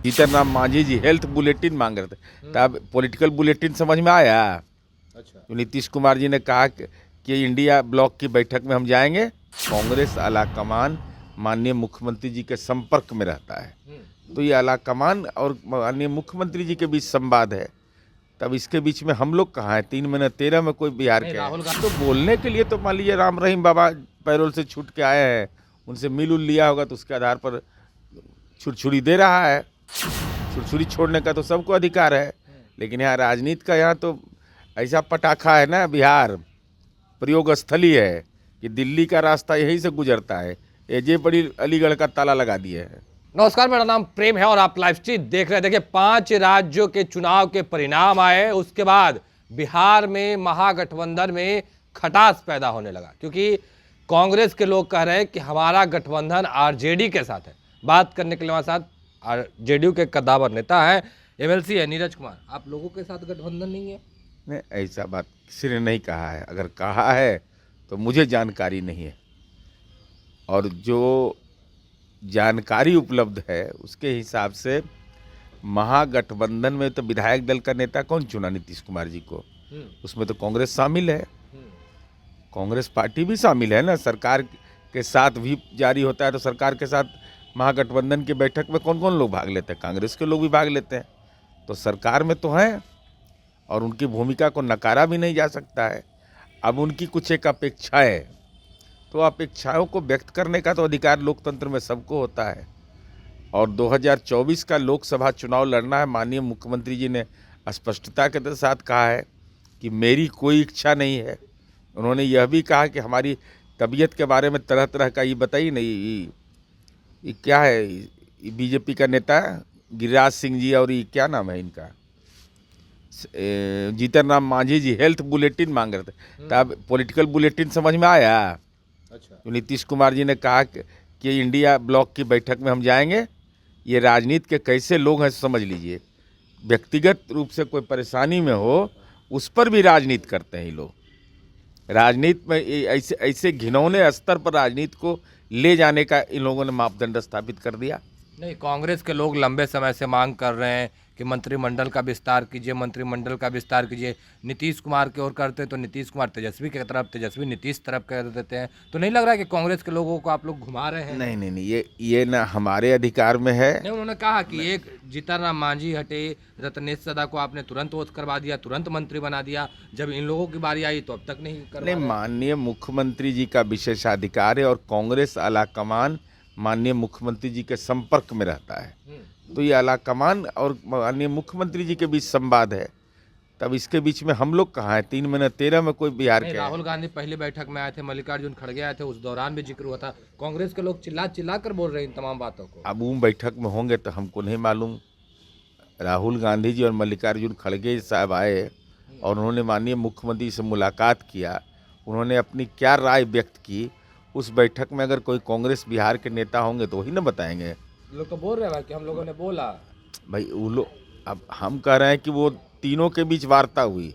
जीतन राम मांझी जी health bulletin मांग रहे थे, तब पॉलिटिकल बुलेटिन समझ में आया। अच्छा। तो नीतीश कुमार जी ने कहा कि इंडिया ब्लॉक की बैठक में हम जाएंगे। कांग्रेस आलाकमान माननीय मुख्यमंत्री जी के संपर्क में रहता है, तो ये आलाकमान और माननीय मुख्यमंत्री जी के बीच संवाद है। तब इसके बीच में हम लोग कहाँ हैं? 3 महीने 13 में कोई बिहार के राहुल हैं तो बोलने के लिए तो मान लीजिए राम रहीम बाबा पैरोल से छूट के आए हैं, उनसे मिल उल लिया होगा तो उसके आधार पर छुरछुरी दे रहा है। छुरछुरी छोड़ने का तो सबको अधिकार है, लेकिन यहाँ राजनीति का यहाँ तो ऐसा पटाखा है ना, बिहार प्रयोग स्थली है कि दिल्ली का रास्ता यहीं से गुजरता है। ये बड़ी अलीगढ़ का ताला लगा दिए है। नमस्कार, मेरा नाम प्रेम है और आप लाइव स्ट्रीम देख रहे हैं। देखिए, 5 राज्यों के चुनाव के परिणाम आए, उसके बाद बिहार में महागठबंधन में खटास पैदा होने लगा, क्योंकि कांग्रेस के लोग कह रहे हैं कि हमारा गठबंधन आरजेडी के साथ है। बात करने के लिए हमारे साथ आरजेडी के कद्दावर नेता हैं, एमएलसी है नीरज कुमार। आप लोगों के साथ गठबंधन नहीं है? नहीं, ऐसा बात किसी ने नहीं कहा है। अगर कहा है तो मुझे जानकारी नहीं है, और जो जानकारी उपलब्ध है उसके हिसाब से महागठबंधन में तो विधायक दल का नेता कौन चुना? नीतीश कुमार जी को। उसमें तो कांग्रेस शामिल है, कांग्रेस पार्टी भी शामिल है ना। सरकार के साथ भी जारी होता है तो सरकार के साथ महागठबंधन की बैठक में कौन कौन लोग भाग लेते हैं? कांग्रेस के लोग भी भाग लेते हैं, तो सरकार में तो हैं और उनकी भूमिका को नकारा भी नहीं जा सकता है। अब उनकी कुछ एक अपेक्षा है, तो अपेक्षाओं को व्यक्त करने का तो अधिकार लोकतंत्र में सबको होता है। और 2024 का लोकसभा चुनाव लड़ना है। माननीय मुख्यमंत्री जी ने स्पष्टता के साथ कहा है कि मेरी कोई इच्छा नहीं है। उन्होंने यह भी कहा कि हमारी तबीयत के बारे में तरह तरह का ये बताइए नहीं, ये क्या है? बीजेपी का नेता गिरिराज सिंह जी और ये क्या नाम है इनका, जीतन राम मांझी जी हेल्थ बुलेटिन मांग रहे थे, तब पॉलिटिकल बुलेटिन समझ में आया। अच्छा। तो नीतीश कुमार जी ने कहा कि इंडिया ब्लॉक की बैठक में हम जाएंगे। ये राजनीति के कैसे लोग हैं समझ लीजिए। व्यक्तिगत रूप से कोई परेशानी में हो उस पर भी राजनीति करते हैं ये लोग। राजनीति में ऐसे ऐसे घिनौने स्तर पर राजनीति को ले जाने का इन लोगों ने मापदंड स्थापित कर दिया। नहीं, कांग्रेस के लोग लंबे समय से मांग कर रहे हैं कि मंत्रिमंडल का विस्तार कीजिए, मंत्रिमंडल का विस्तार कीजिए। नीतीश कुमार की ओर करते तो नीतीश कुमार तेजस्वी की तरफ, तेजस्वी नीतीश तरफ कर देते हैं। तो नहीं लग रहा है कि कांग्रेस के लोगों को आप लोग घुमा रहे हैं? नहीं नहीं नहीं, ये ना हमारे अधिकार में है। नहीं, उन्होंने कहा कि एक जीतन राम मांझी हटे, रत्नेश सदा को आपने तुरंत ओथ करवा दिया, तुरंत मंत्री बना दिया। जब इन लोगों की बारी आई तो अब तक नहीं करवा नहीं, माननीय मुख्यमंत्री जी का विशेषाधिकार है और कांग्रेस आलाकमान माननीय मुख्यमंत्री जी के संपर्क में रहता है, तो ये आलाकमान और माननीय मुख्यमंत्री जी के बीच संवाद है। तब इसके बीच में हम लोग कहाँ हैं? 3 महीने 13 में कोई बिहार के हैं। राहुल गांधी पहली बैठक में आए थे, मल्लिकार्जुन खड़गे आए थे, उस दौरान भी जिक्र हुआ था। कांग्रेस के लोग चिल्ला चिल्ला कर बोल रहे हैं इन तमाम बातों को। अब वो बैठक में होंगे तो हमको नहीं मालूम। राहुल गांधी जी और मल्लिकार्जुन खड़गे साहब आए और उन्होंने माननीय मुख्यमंत्री से मुलाकात किया। उन्होंने अपनी क्या राय व्यक्त की उस बैठक में। अगर कोई कांग्रेस बिहार के नेता होंगे तो वही ना बताएंगे। लोग तो बोल रहे हैं भाई कि हम लोगों ने बोला। भाई वो लोग, अब हम कह रहे हैं कि वो तीनों के बीच वार्ता हुई,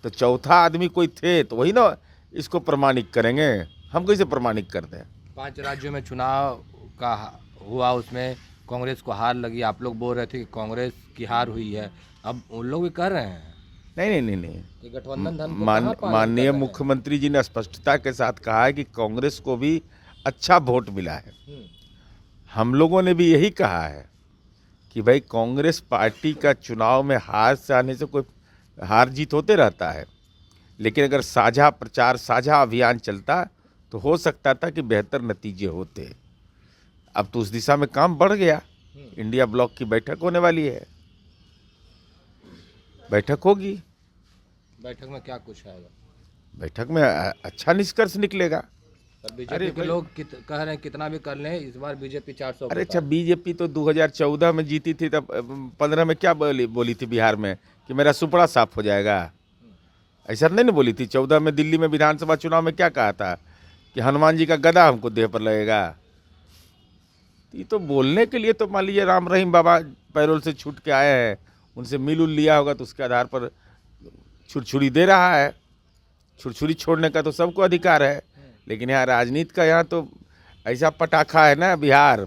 तो चौथा आदमी कोई थे तो वही ना इसको प्रमाणित करेंगे। हम कैसे प्रमाणित करते हैं? 5 राज्यों में चुनाव का हुआ, उसमें कांग्रेस को हार लगी। आप लोग बोल रहे थे कि कांग्रेस की हार हुई है, अब उन लोग भी कर रहे हैं नहीं नहीं नहीं नहीं, कि गठबंधन धन को कहाँ पालन कर माननीय रहे हैं? मुख्यमंत्री जी ने स्पष्टता के साथ कहा है कि कांग्रेस को भी अच्छा वोट मिला है। हम लोगों ने भी यही कहा है कि भाई कांग्रेस पार्टी का चुनाव में हार से आने से कोई हार जीत होते रहता है, लेकिन अगर साझा प्रचार साझा अभियान चलता तो हो सकता था कि बेहतर नतीजे होते। अब तो उस दिशा में काम बढ़ गया। इंडिया ब्लॉक की बैठक होने वाली है, बैठक होगी। बैठक में क्या कुछ आएगा? बैठक में अच्छा निष्कर्ष निकलेगा। बीजेपी के लोग कह रहे हैं कितना भी कर लें इस बार बीजेपी 400। अरे अच्छा, बीजेपी तो 2014 में जीती थी, तब 15 में क्या बोली थी बिहार में कि मेरा सुपड़ा साफ हो जाएगा? ऐसा नहीं ना बोली थी। 14 में दिल्ली में विधानसभा चुनाव में क्या कहा था कि हनुमान जी का गदा हमको देह पर लगेगा। ये तो बोलने के लिए तो मान लीजिए राम रहीम बाबा पैरोल से छूट के आए हैं, उनसे मिल उल लिया होगा तो उसके आधार पर छुरछुरी दे रहा है। छुरछुरी छोड़ने का तो सबको अधिकार है, लेकिन यहाँ राजनीति का यहाँ तो ऐसा पटाखा है ना, बिहार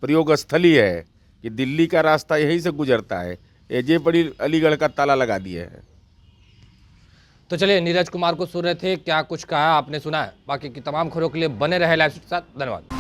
प्रयोग स्थली है कि दिल्ली का रास्ता यहीं से गुजरता है, ये बड़ी अलीगढ़ का ताला लगा दिया है। तो चलिए, नीरज कुमार को सुन रहे थे, क्या कुछ कहा आपने सुना है। बाकी की तमाम खबरों के लिए बने रहे लाइव के साथ। धन्यवाद।